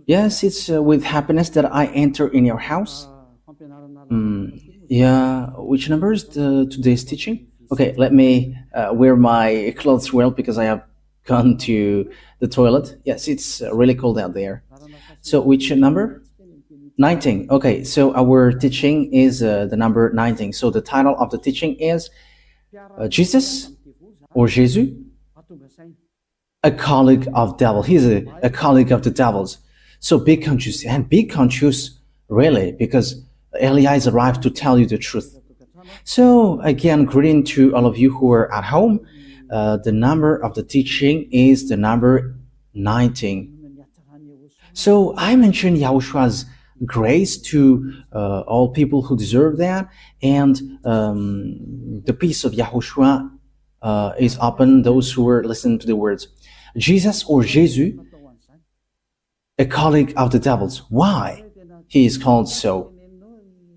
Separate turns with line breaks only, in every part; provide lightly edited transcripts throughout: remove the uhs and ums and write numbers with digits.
Yes, it's with happiness that I enter in your house. Yeah, which number is today's teaching? Okay, let me wear my clothes well because I have gone to the toilet. Yes, it's really cold out there. So, which number? 19. Okay, so our teaching is the number 19. So, the title of the teaching is Jesus or Jesus, a colleague of devil. He's a colleague of the devils. So be conscious and be conscious really because Elias arrived to tell you the truth. So again, greeting to all of you who are at home. The number of the teaching is the number 19. So I mentioned Yahoshua's grace to all people who deserve that, and the peace of Yahushua is upon those who are listening to the words. Jesus or Jesus, a colleague of the devils. Why he is called so?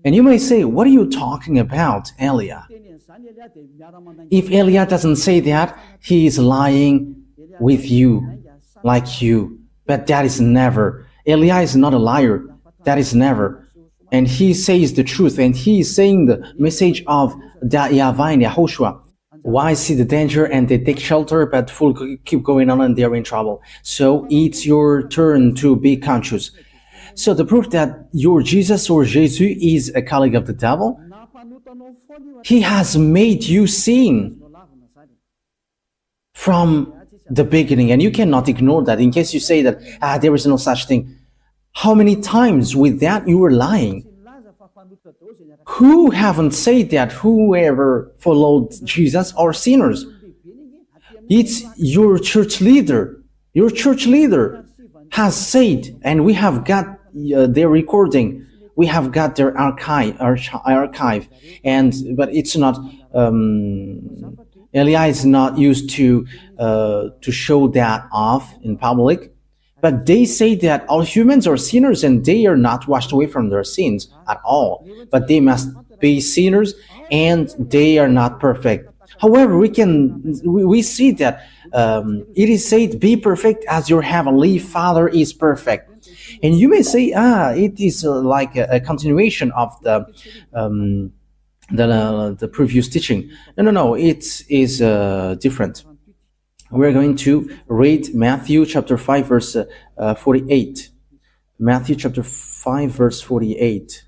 And you may say, what are you talking about, Elia? If Elia doesn't say that, he is lying with you, like you. But that is never. Elia is not a liar. That is never. And he says the truth, and he is saying the message of YAHVAH and YAHOSHUAH. Why see the danger and they take shelter, but full keep going on and they're in trouble. So it's your turn to be conscious. So the proof that your Jesus or Jesus is a colleague of the devil, he has made you sin from the beginning, and you cannot ignore that. In case you say that there is no such thing, how many times with that you were lying? Who haven't said that whoever followed Jesus are sinners? It's your church leader. Your church leader has said, and we have got their recording. We have got their archive, but it's not. Elia is not used to show that off in public. But they say that all humans are sinners and they are not washed away from their sins at all. But they must be sinners and they are not perfect. However, we see that it is said, be perfect as your heavenly Father is perfect. And you may say, it is like a continuation of the previous teaching. No, it is different. We're going to read Matthew chapter 5 verse 48. Matthew chapter 5 verse 48.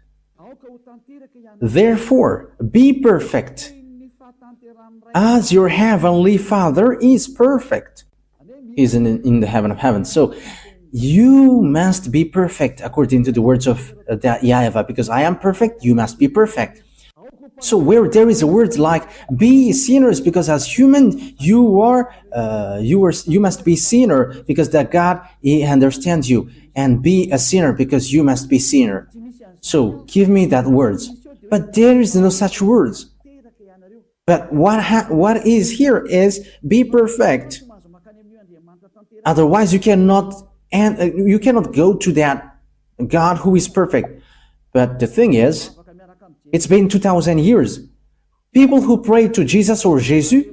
Therefore, be perfect as your heavenly Father is perfect. He's in the heaven of heavens. So you must be perfect according to the words of YAHVAH, because I am perfect, you must be perfect. So where there is a word like be sinners, because as human you must be sinner because that God he understands you, and be a sinner because you must be sinner. So give me that words, but there is no such words. But what is here is be perfect. Otherwise you cannot go to that God who is perfect. But the thing is, it's been 2,000 years. People who pray to Jesus or Jesus,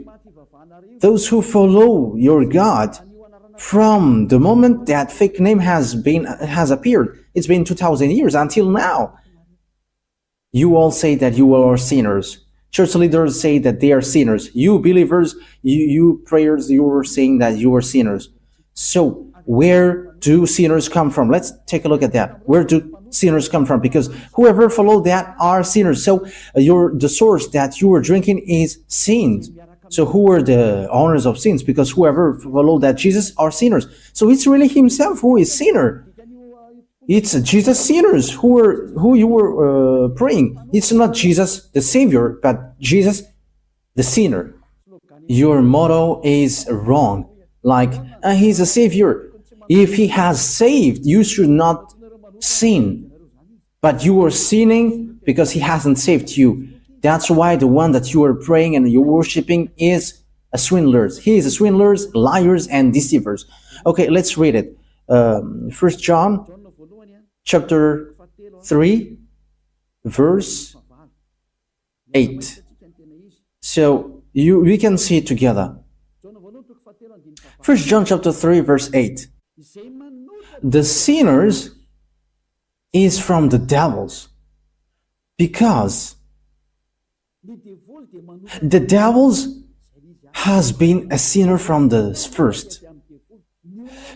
those who follow your God, from the moment that fake name has appeared, it's been 2,000 years until now. You all say that you are sinners. Church leaders say that they are sinners. You believers, you prayers, you are saying that you are sinners. So where do sinners come from? Let's take a look at that. Where do sinners come from? Because whoever followed that are sinners. So the source that you are drinking is sins. So who are the owners of sins? Because whoever followed that Jesus are sinners. So it's really himself who is sinner. It's Jesus sinners who you were praying. It's not Jesus the Savior, but Jesus the sinner. Your motto is wrong. Like he's a Savior. If he has saved, you should not sin. But you are sinning because he hasn't saved you. That's why the one that you are praying and you're worshiping is a swindler. He is a swindlers, liars, and deceivers. Okay, let's read it. 1 John chapter 3, verse 8. So we can see it together. 1 John chapter 3, verse 8. the sinners is from the devils, because the devils has been a sinner from the first.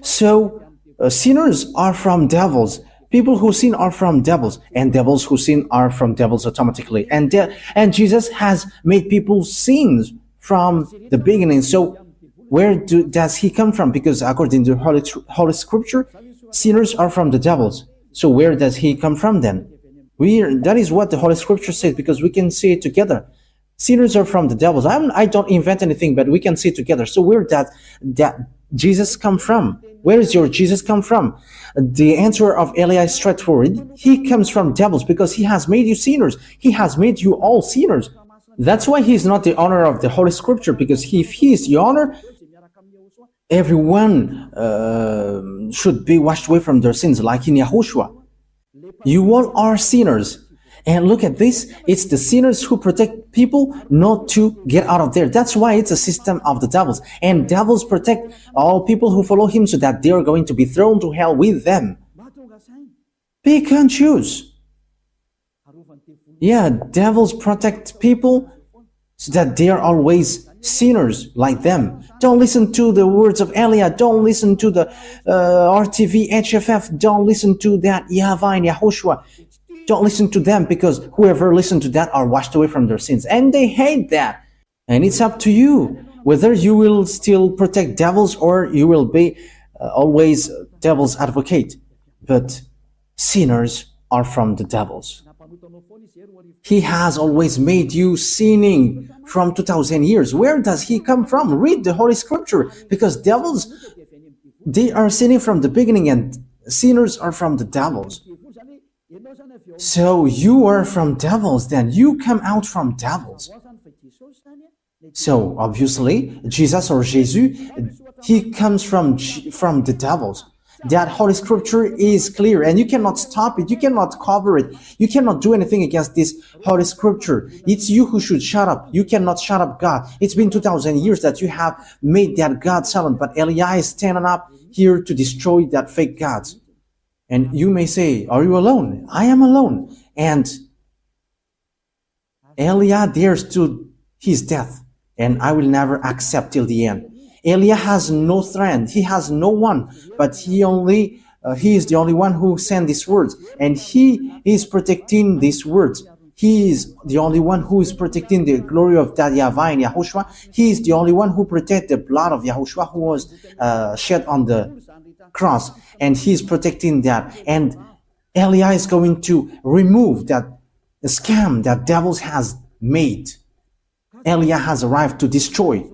So sinners are from devils. People who sin are from devils, and devils who sin are from devils automatically. And Jesus has made people sins from the beginning. So where does he come from? Because according to Holy Scripture, sinners are from the devils. So where does he come from then? That is what the Holy Scripture says, because we can see it together. Sinners are from the devils. I don't invent anything, but we can see it together. So where does that Jesus come from? Where is your Jesus come from? The answer of Eli is straightforward. He comes from devils, because he has made you sinners. He has made you all sinners. That's why he is not the owner of the Holy Scripture, because if he is the owner, everyone should be washed away from their sins, like in YAHOSHUAH. You all are sinners. And look at this, it's the sinners who protect people not to get out of there. That's why it's a system of the devils. And devils protect all people who follow him, so that they are going to be thrown to hell with them. Pick and choose. Yeah, devils protect people so that they are always sinners like them. Don't listen to the words of Elia. Don't listen to the RTV, HFF. Don't listen to that YAHVAH and YAHOSHUAH. Don't listen to them, because whoever listens to that are washed away from their sins. And they hate that. And it's up to you whether you will still protect devils or you will be always devil's advocate. But sinners are from the devils. He has always made you sinning from 2,000 years. Where does he come from? Read the Holy Scripture, because devils, they are sinning from the beginning, and sinners are from the devils. So you are from devils, then you come out from devils. So obviously, Jesus or Jesus, he comes from the devils. That Holy Scripture is clear, and you cannot stop it, you cannot cover it, you cannot do anything against this Holy Scripture. It's you who should shut up. You cannot shut up God. It's been 2,000 years that you have made that God silent, but Eli is standing up here to destroy that fake gods. And you may say, are you alone? I am alone. And Elia dares to his death, and I will never accept till the end. Elia has no friend. He has no one, but he is the only one who sent these words, and he is protecting these words. He is the only one who is protecting the glory of that YAHVAH and YAHOSHUAH. He is the only one who protects the blood of YAHOSHUAH, who was shed on the cross, and he is protecting that. And Elia is going to remove that scam that devils has made. Elia has arrived to destroy,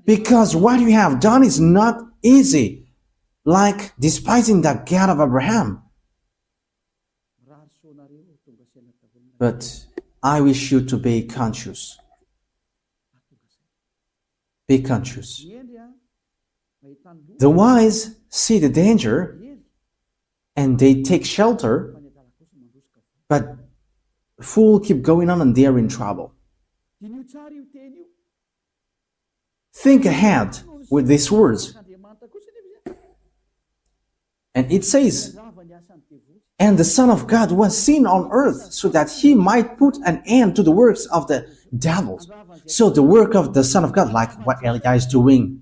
because what you have done is not easy, like despising the God of Abraham. But I wish you to be conscious. Be conscious. The wise see the danger and they take shelter, but fool keep going on and they are in trouble. Think ahead with these words. And it says, and the Son of God was seen on earth so that he might put an end to the works of the devils. So the work of the Son of God, like what Elia is doing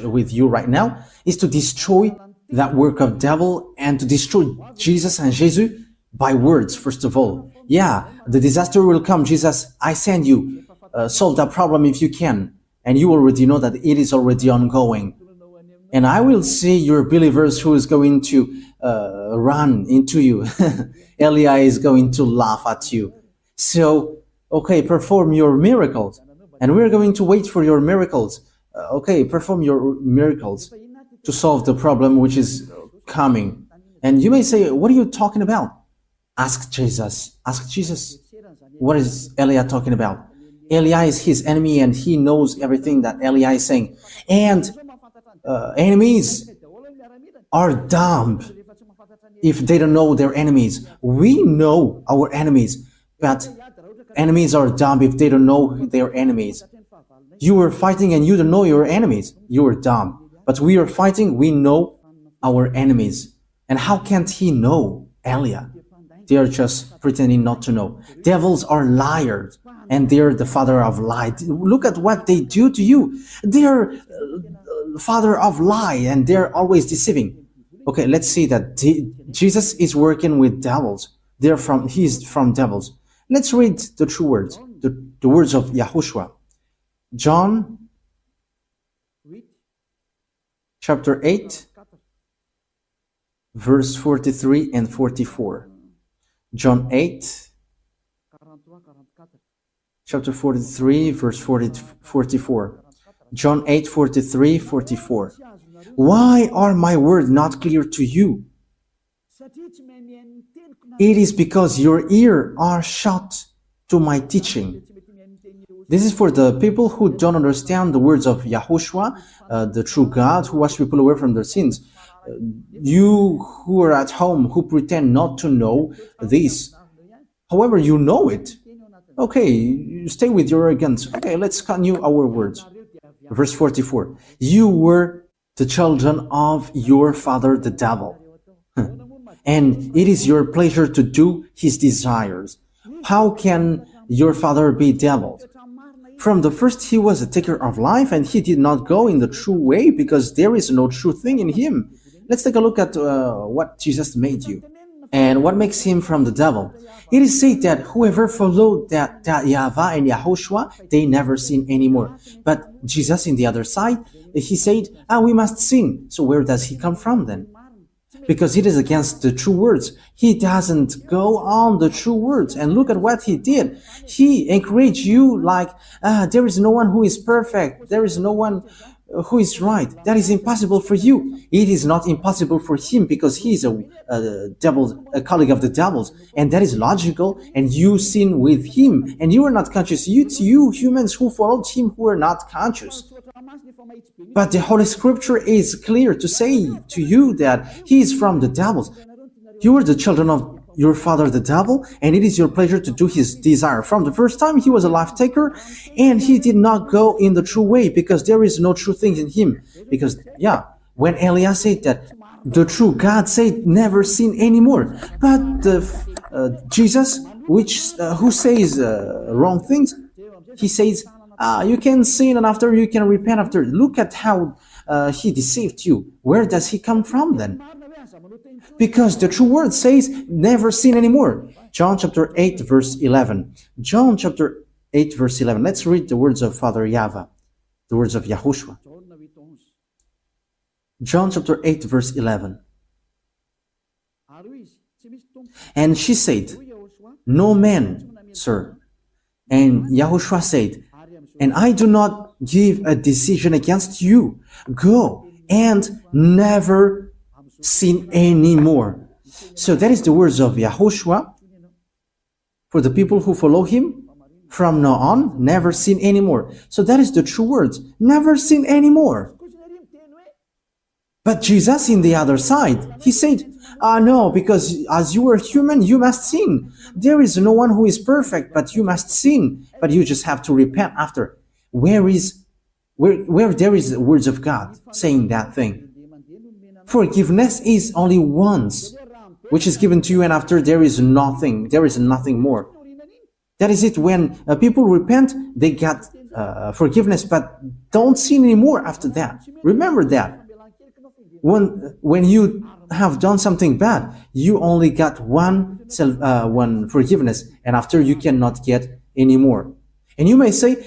with you right now, is to destroy that work of devil and to destroy Jesus and Jesus by words, first of all. Yeah, the disaster will come. Jesus, I send you. Solve that problem if you can. And you already know that it is already ongoing. And I will see your believers who is going to run into you. Elia is going to laugh at you. So, okay, perform your miracles. And we're going to wait for your miracles. Okay, perform your miracles to solve the problem which is coming. And you may say, what are you talking about? Ask Jesus. Ask Jesus. What is Elia talking about? Elia is his enemy and he knows everything that Elia is saying. And enemies are dumb if they don't know their enemies. We know our enemies, but enemies are dumb if they don't know their enemies. You are fighting and you don't know your enemies. You are dumb. But we are fighting, we know our enemies. And how can't he know, Elia? They are just pretending not to know. Devils are liars, and they're the father of lie. Look at what they do to you. They're father of lie, and they're always deceiving. Okay, let's see that Jesus is working with devils. He's from devils. Let's read the true words, the words of YAHOSHUAH. John chapter 8, verse 43 and 44. John 8, chapter 43, verse 44. John 8, 43, 44. Why are my words not clear to you? It is because your ears are shut to my teaching. This is for the people who don't understand the words of YAHOSHUAH, the true God who washed people away from their sins. You who are at home, who pretend not to know this, however, you know it. Okay, you stay with your arrogance. Okay, let's continue our words. Verse 44. You were the children of your father the devil, and it is your pleasure to do his desires. How can your father be devil? From the first he was a taker of life, and he did not go in the true way because there is no true thing in him. Let's take a look at what Jesus made you and what makes him from the devil. It is said that whoever followed that YAHVAH and YAHOSHUAH, they never sin anymore. But Jesus, in the other side, he said, we must sin. So where does he come from then? Because it is against the true words. He doesn't go on the true words. And look at what he did. He encouraged you like, there is no one who is perfect. There is no one who is right. That is impossible for you. It is not impossible for him because he is a colleague of the devils. And that is logical. And you sin with him. And you are not conscious. It's you humans who followed him who are not conscious. But the Holy Scripture is clear to say to you that he is from the devils. You are the children of your father the devil, and it is your pleasure to do his desire. From the first time he was a life taker, and he did not go in the true way because there is no true thing in him. Because, when Elias said that, the true God said never sin anymore. But Jesus, who says wrong things, he says, you can sin and after you can repent after. Look at how he deceived you. Where does he come from then? Because the true word says never sin anymore. John chapter 8 verse 11. John chapter 8 verse 11. Let's read the words of Father YAHVAH, the words of YAHOSHUAH. John chapter 8 verse 11. And she said, no man, sir. And YAHOSHUAH said, and I do not give a decision against you. Go and never sin anymore. So that is the words of YAHOSHUAH for the people who follow him. From now on, never sin anymore. So that is the true words. Never sin anymore. But Jesus, in the other side, he said, no, because as you are human, you must sin. There is no one who is perfect, but you must sin. But you just have to repent after. Where there is the words of God saying that thing? Forgiveness is only once, which is given to you, and after there is nothing more. That is it. When people repent, they get forgiveness, but don't sin anymore after that. Remember that. When you have done something bad, you only got one forgiveness, and after you cannot get any more. And you may say,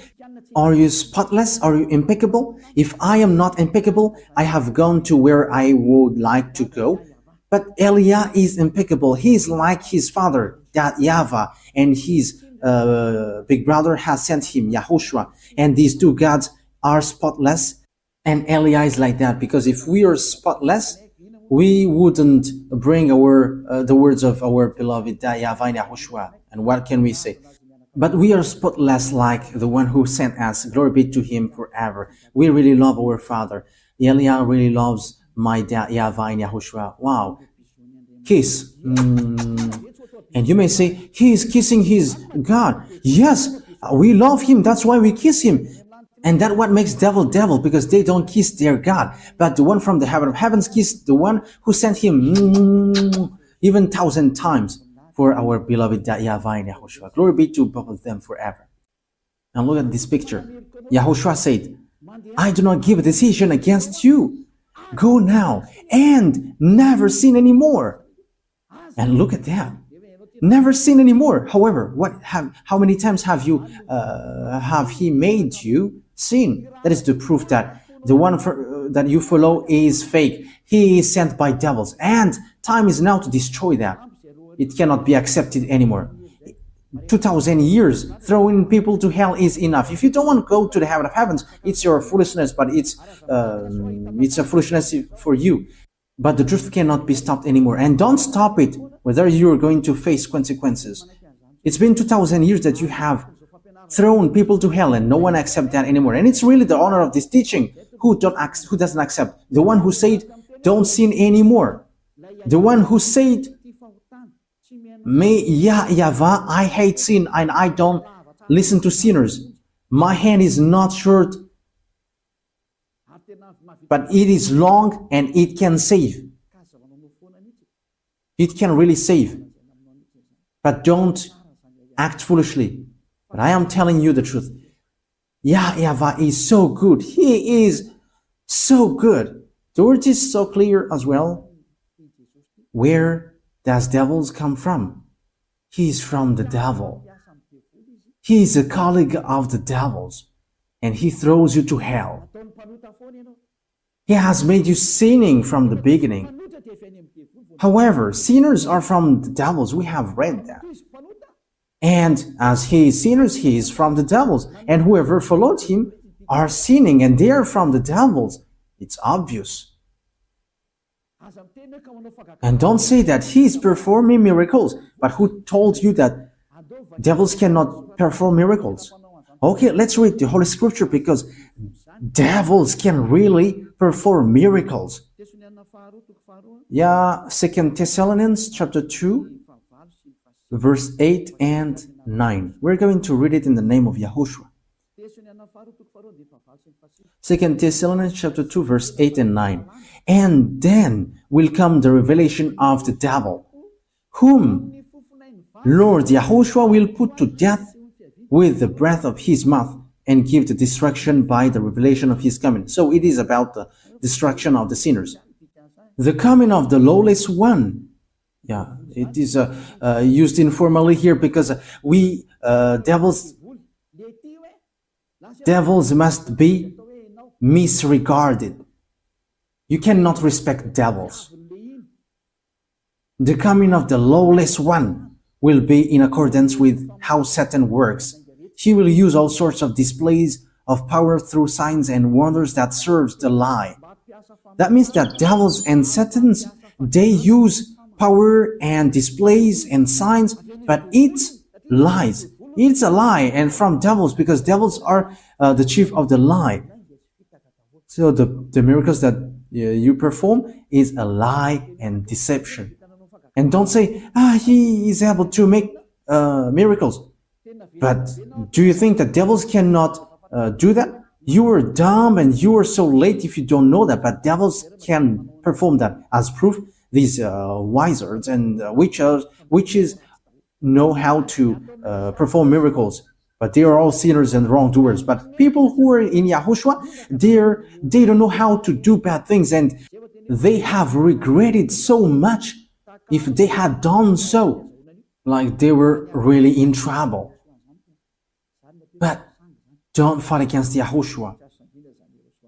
are you spotless? Are you impeccable? If I am not impeccable, I have gone to where I would like to go. But Elia is impeccable. He is like his father, that YAHVAH, and his big brother has sent him, YAHOSHUAH. And these two gods are spotless. And Elia is like that, because if we are spotless, we wouldn't bring the words of our beloved YAHVAH and YAHOSHUAH. And what can we say? But we are spotless like the one who sent us. Glory be to him forever. We really love our Father. Elia really loves my YAHVAH and YAHOSHUAH. Wow. Kiss. And you may say, he is kissing his God. Yes, we love him. That's why we kiss him. And that what makes devil devil, because they don't kiss their God. But the one from the heaven of heavens kissed the one who sent him even 1,000 times for our beloved YAHVAH and YAHOSHUAH. Glory be to both of them forever. And look at this picture. YAHOSHUAH said, I do not give a decision against you. Go now and never sin anymore. And look at that. Never sin anymore. However, how many times have he made you sin? That is the proof that the one that you follow is fake. He is sent by devils, and time is now to destroy that. It cannot be accepted anymore. 2,000 years throwing people to hell is enough. If you don't want to go to the heaven of heavens, it's your foolishness, but it's a foolishness for you. But the truth cannot be stopped anymore, and don't stop it, whether you're going to face consequences. It's been 2,000 years that you have thrown people to hell, and no one accepts that anymore. And it's really the honor of this teaching who doesn't accept. The one who said, don't sin anymore. The one who said, YAHVAH, I hate sin and I don't listen to sinners. My hand is not short, but it is long and it can save. It can really save. But don't act foolishly. But I am telling you the truth. YAHVAH is so good. He is so good. The word is so clear as well. Where does devils come from? He is from the devil. He is a colleague of the devils, and he throws you to hell. He has made you sinning from the beginning. However, sinners are from the devils. We have read that. And as he is sinners, he is from the devils. And whoever followed him are sinning, and they are from the devils. It's obvious. And don't say that he is performing miracles. But who told you that devils cannot perform miracles? Okay, let's read the Holy Scripture, because devils can really perform miracles. Yeah, 2 Thessalonians chapter 2, verse 8 and 9. We're going to read it in the name of Yahushua. 2 Thessalonians chapter 2, verse 8 and 9. And then will come the revelation of the devil, whom Lord Yahushua will put to death with the breath of his mouth, and give the destruction by the revelation of his coming. So it is about the destruction of the sinners. The coming of the lawless one. Yeah, it is used informally here, because devils must be misregarded. You cannot respect devils. The coming of the lawless one will be in accordance with how Satan works. He will use all sorts of displays of power through signs and wonders that serves the lie. That means that devils and Satans, they use power and displays and signs, but it's lies. It's a lie, and from devils, because devils are the chief of the lie. So the miracles that you perform is a lie and deception. And don't say, he is able to make miracles. But do you think that devils cannot do that? You are dumb and you are so late if you don't know that, but devils can perform that. As proof, these wizards and witches know how to perform miracles, but they are all sinners and wrongdoers. But people who are in Yahushua, they don't know how to do bad things, and they have regretted so much if they had done so, like they were really in trouble. But don't fight against Yahushua.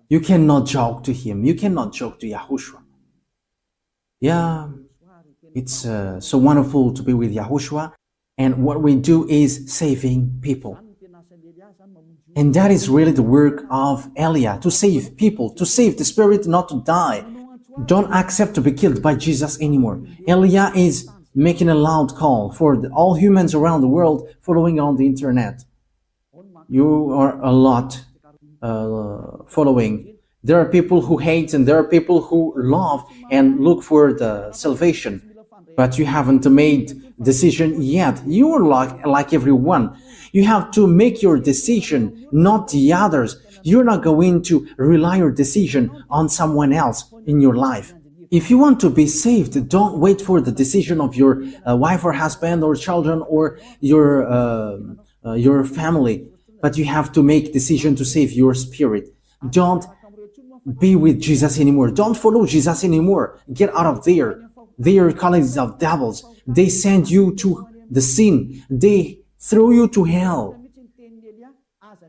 You cannot joke to him. You cannot joke to Yahushua. Yeah, it's so wonderful to be with Yahushua. And what we do is saving people. And that is really the work of Elia, to save people, to save the spirit not to die. Don't accept to be killed by Jesus anymore. Elia is making a loud call for all humans around the world following on the internet. You are a lot following. There are people who hate and there are people who love and look for the salvation. but you haven't made decision yet. You're like everyone. You have to make your decision, not the others. You're not going to rely your decision on someone else in your life. If you want to be saved, don't wait for the decision of your wife or husband or children or your family, but you have to make decision to save your spirit. Don't be with Jesus anymore. Don't follow Jesus anymore. Get out of there. They are colleagues of devils. They send you to the sin. They throw you to hell.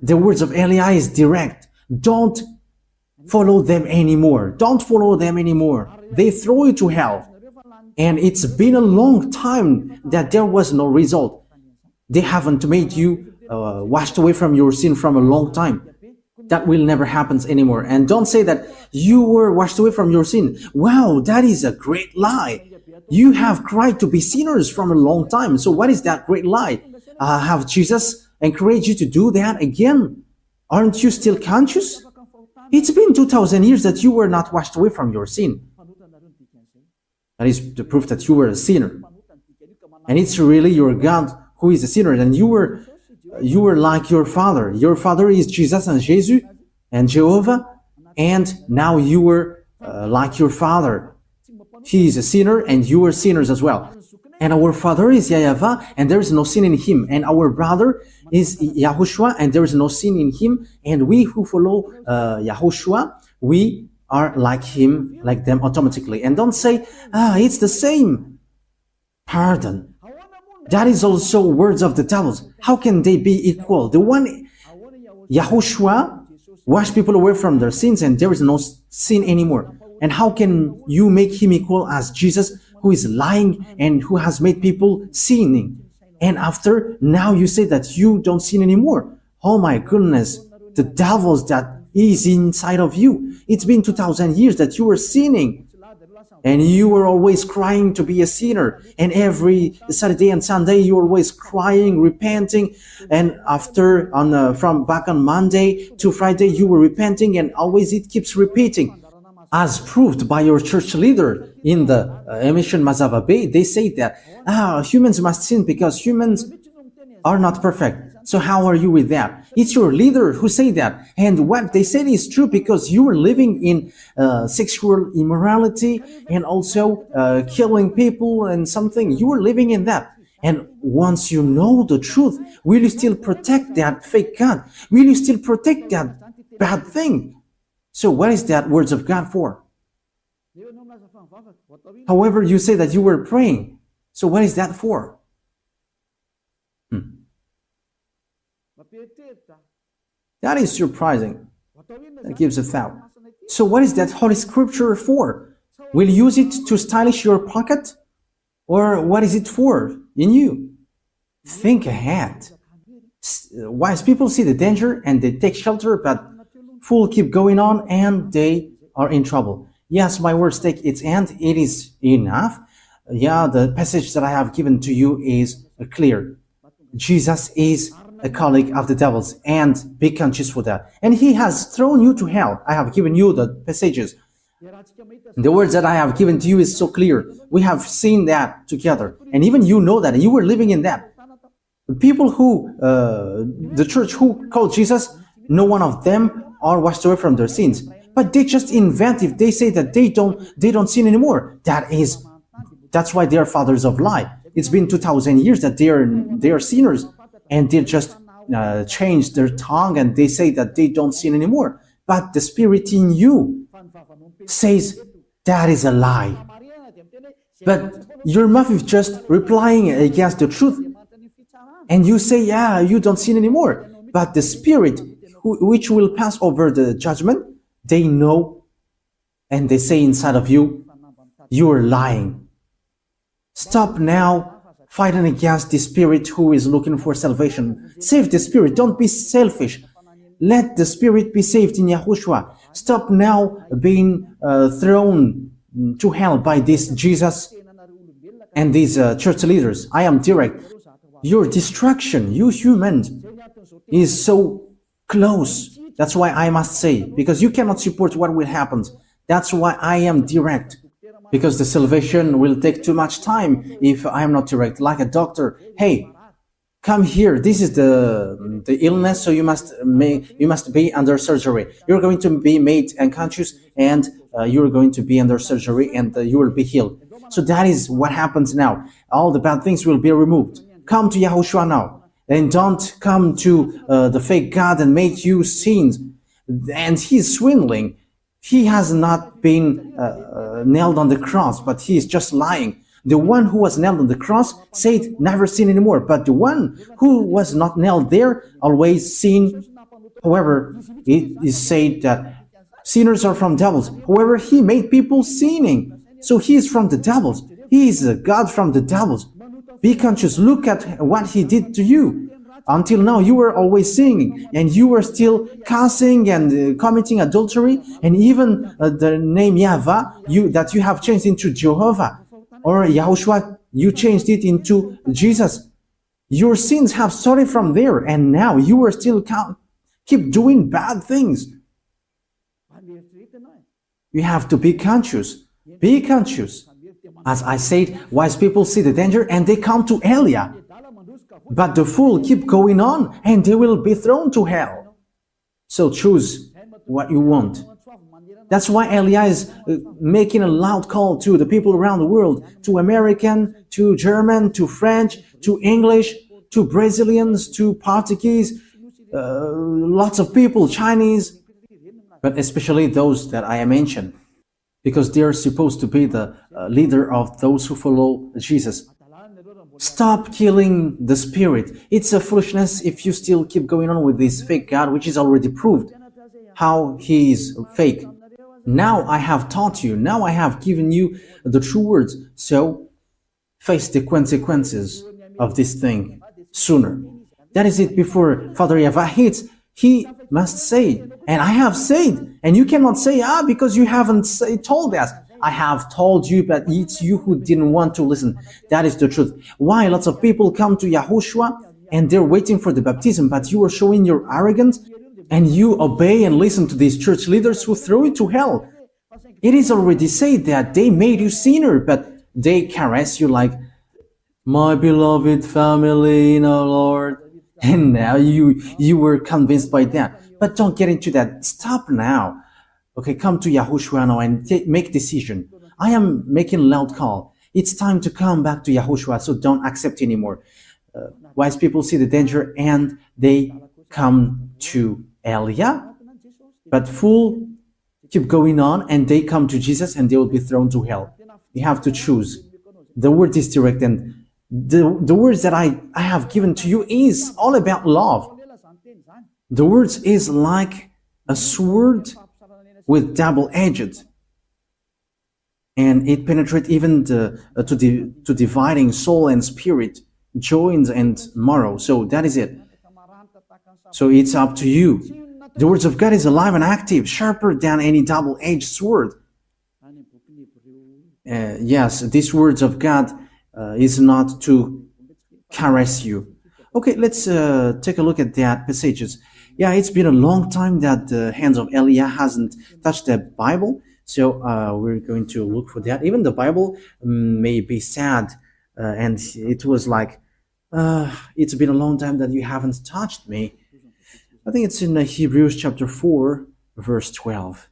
The words of Eli is direct. Don't follow them anymore. Don't follow them anymore. They throw you to hell. And it's been a long time that there was no result. They haven't made you washed away from your sin from a long time. That will never happen anymore. And don't say that you were washed away from your sin. Wow, that is a great lie. You have cried to be sinners from a long time. So what is that great lie? Have Jesus encouraged you to do that again? Aren't you still conscious? It's been 2,000 years that you were not washed away from your sin. That is the proof that you were a sinner. And it's really your God who is a sinner. And you were like your father. Your father is Jesus and Jesus and Jehovah. And now you were like your father. He is a sinner and you are sinners as well. And our father is YAHVAH and there is no sin in him. And our brother is YAHOSHUAH and there is no sin in him. And we who follow YAHOSHUAH, we are like him, like them automatically. And don't say, it's the same. Pardon. That is also words of the devils. How can they be equal? The one, YAHOSHUAH, wash people away from their sins and there is no sin anymore. And how can you make him equal as Jesus, who is lying and who has made people sinning? And after, now you say that you don't sin anymore. Oh my goodness, the devils that is inside of you. It's been 2,000 years that you were sinning. And you were always crying to be a sinner. And every Saturday and Sunday, you were always crying, repenting. And after, from back on Monday to Friday, you were repenting. And always it keeps repeating. As proved by your church leader in the emission Mazava Bay, they say that humans must sin because humans are not perfect. So how are you with that? It's your leader who say that. And what they said is true because you were living in sexual immorality and also killing people and something. You were living in that. And once you know the truth, will you still protect that fake God? Will you still protect that bad thing? So what is that words of God for? However, you say that you were praying. So what is that for? That is surprising. That gives a thought. So what is that Holy Scripture for? Will you use it to stylish your pocket? Or what is it for in you? Think ahead. Wise people see the danger and they take shelter, but fools keep going on and they are in trouble. Yes, my words take its end. It is enough. Yeah, the passage that I have given to you is clear. Jesus is a colleague of the devils, and be conscious for that. And he has thrown you to hell. I have given you the passages. The words that I have given to you is so clear. We have seen that together. And even you know that. You were living in that. The people who, the church who called Jesus, no one of them are washed away from their sins. But they just invent if they say that they don't sin anymore. That's why they are fathers of lie. It's been 2,000 years that they are sinners. And they just change their tongue and they say that they don't sin anymore. But the spirit in you says that is a lie. But your mouth is just replying against the truth. And you say, yeah, you don't sin anymore. But the spirit which will pass over the judgment, they know and they say inside of you, you are lying. Stop now fighting against the spirit who is looking for salvation. Save the spirit. Don't be selfish. Let the spirit be saved in YAHOSHUAH. Stop now being thrown to hell by this Jesus and these church leaders. I am direct. Your destruction, you humans, is so close. That's why I must say, because you cannot support what will happen. That's why I am direct. because the salvation will take too much time if I am not direct. Like a doctor, hey, come here. This is the illness, so you must be under surgery. You're going to be made unconscious, and you're going to be under surgery, and you will be healed. So that is what happens now. All the bad things will be removed. Come to Yahushua now, and don't come to the fake God and make you sins. And he's swindling. He has not been nailed on the cross, but he is just lying. The one who was nailed on the cross said, never sin anymore. But the one who was not nailed there always sin. However, it is said that sinners are from devils. However, he made people sinning. So he is from the devils. He is a God from the devils. Be conscious. Look at what he did to you. Until now, you were always singing, and you were still cussing and committing adultery, and even the name YAHVAH that you have changed into Jehovah, or YAHOSHUAH, you changed it into Jesus. Your sins have started from there, and now you are still keep doing bad things. You have to be conscious. Be conscious. As I said, wise people see the danger and they come to Elia. But the fool keep going on and they will be thrown to hell. So choose what you want. That's why Elia is making a loud call to the people around the world, to American, to German, to French, to English, to Brazilians, to Portuguese, lots of people, Chinese, but especially those that I mentioned, because they are supposed to be the leader of those who follow Jesus. Stop killing the spirit. It's a foolishness if you still keep going on with this fake God, which is already proved how he is fake. Now I have taught you. Now I have given you the true words. So face the consequences of this thing sooner. That is it. Before Father YAHVAH hits, he must say, and I have said, and you cannot say, because you haven't told us. I have told you, but it's you who didn't want to listen. That is the truth. Why lots of people come to YAHOSHUAH and they're waiting for the baptism, but you are showing your arrogance and you obey and listen to these church leaders who throw you to hell. It is already said that they made you sinner, but they caress you like, my beloved family in our Lord. And now you were convinced by that. But don't get into that. Stop now. Okay, come to YAHOSHUAH now and make decision. I am making a loud call. It's time to come back to YAHOSHUAH, so don't accept anymore. Wise people see the danger and they come to Elia, but fool keep going on and they come to Jesus and they will be thrown to hell. You have to choose. The word is direct, and the words that I have given to you is all about love. The words is like a sword with double-edged, and it penetrates even to dividing soul and spirit, joints and marrow. So that is it. So it's up to you. The words of God is alive and active, sharper than any double-edged sword. Yes, these words of God is not to caress you. Okay, let's take a look at that passages. Yeah, it's been a long time that the hands of Elia hasn't touched the Bible, so we're going to look for that. Even the Bible may be sad, and it was like, it's been a long time that you haven't touched me. I think it's in Hebrews chapter 4, verse 12.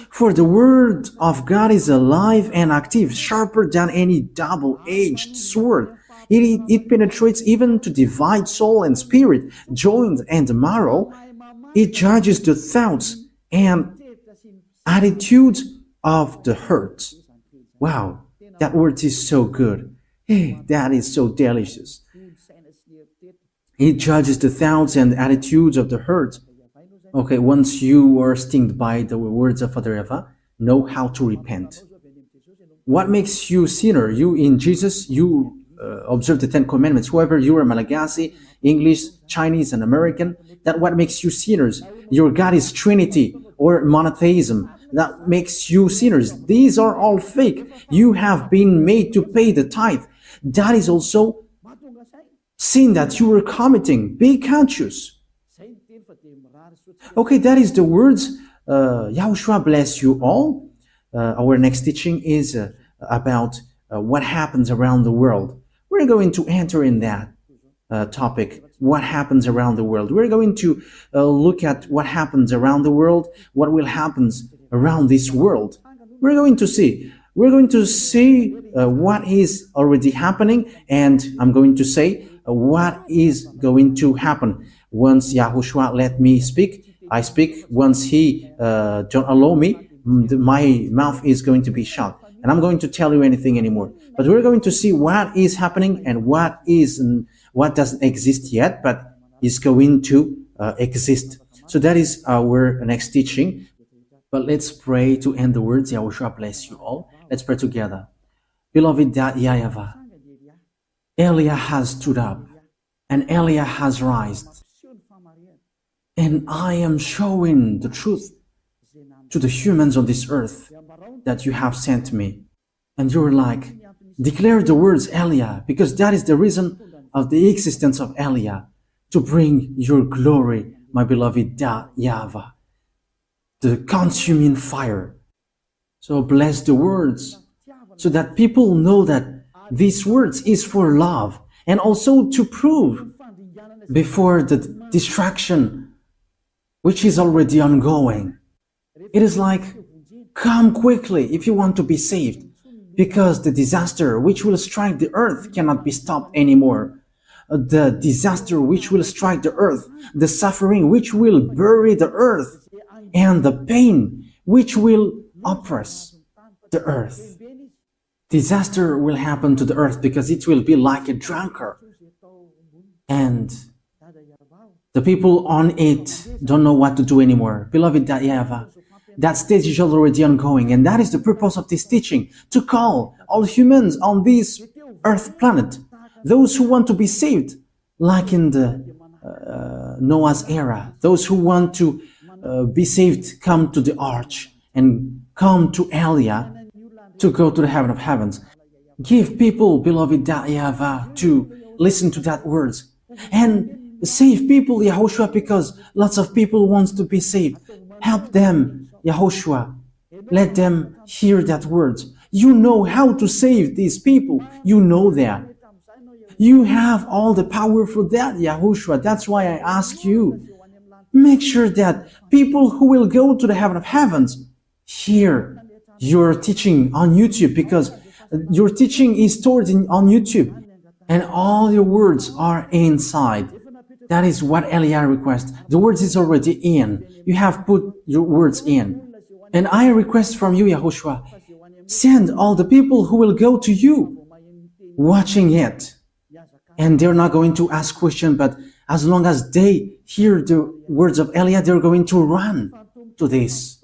For the word of God is alive and active, sharper than any double-edged sword. It penetrates even to divide soul and spirit, joints and marrow. It judges the thoughts and attitudes of the heart. Wow, that word is so good. Hey, that is so delicious. It judges the thoughts and attitudes of the heart. Okay, once you are stung by the words of Father YAHVAH, know how to repent. What makes you sinner? You in Jesus, you observe the 10 commandments. Whoever you are, Malagasy, English, Chinese, and American, that what makes you sinners. Your God is Trinity or monotheism. That makes you sinners. These are all fake. You have been made to pay the tithe. That is also sin that you were committing. Be conscious. Okay, that is the words. Yahushua bless you all. Our next teaching is about what happens around the world. We're going to enter in that topic, what happens around the world. We're going to look at what happens around the world, what will happen around this world. We're going to see what is already happening, and I'm going to say what is going to happen. Once Yahushua let me speak, I speak. Once he don't allow me, my mouth is going to be shut, and I'm going to tell you anything anymore. But we're going to see what is happening and what doesn't exist yet, but is going to exist. So that is our next teaching. But let's pray to end the words. Yahushua bless you all. Let's pray together. Beloved YAHVAH, Elia has stood up and Elia has risen. And I am showing the truth to the humans on this earth that you have sent me. And you're like, declare the words Elia, because that is the reason of the existence of Elia, to bring your glory, my beloved YAHVAH, the consuming fire. So bless the words, so that people know that these words is for love, and also to prove before the distraction which is already ongoing. It is like, come quickly if you want to be saved, because the disaster which will strike the earth cannot be stopped anymore. The disaster which will strike the earth, the suffering which will bury the earth, and the pain which will oppress the earth. Disaster will happen to the earth because it will be like a drunkard. And the people on it don't know what to do anymore. Beloved YAHVAH, that stage is already ongoing, and that is the purpose of this teaching, to call all humans on this earth planet, those who want to be saved, like in the Noah's era, those who want to be saved, come to the arch and come to Elia to go to the heaven of heavens. Give people, beloved YAHVAH, to listen to that words and save people, Yahushua, because lots of people want to be saved. Help them, Yahushua. Let them hear that words. You know how to save these people. You know that. You have all the power for that, Yahushua. That's why I ask you, make sure that people who will go to the heaven of heavens hear your teaching on YouTube, because your teaching is stored on YouTube and all your words are inside. That is what Elia requests. The words is already in. You have put your words in. And I request from you, Yahushua, send all the people who will go to you watching it. And they're not going to ask questions, but as long as they hear the words of Elia, they're going to run to this.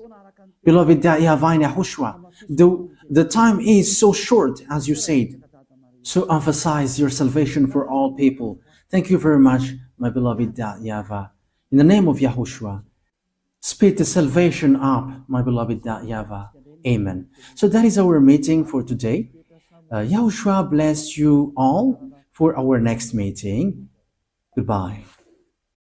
Beloved YAHVAH and Yahushua, the time is so short, as you said. So emphasize your salvation for all people. Thank you very much, my beloved YAHVAH. In the name of Yahushua, speed the salvation up, my beloved YAHVAH. Amen. So that is our meeting for today. Yahushua bless you all for our next meeting. Goodbye.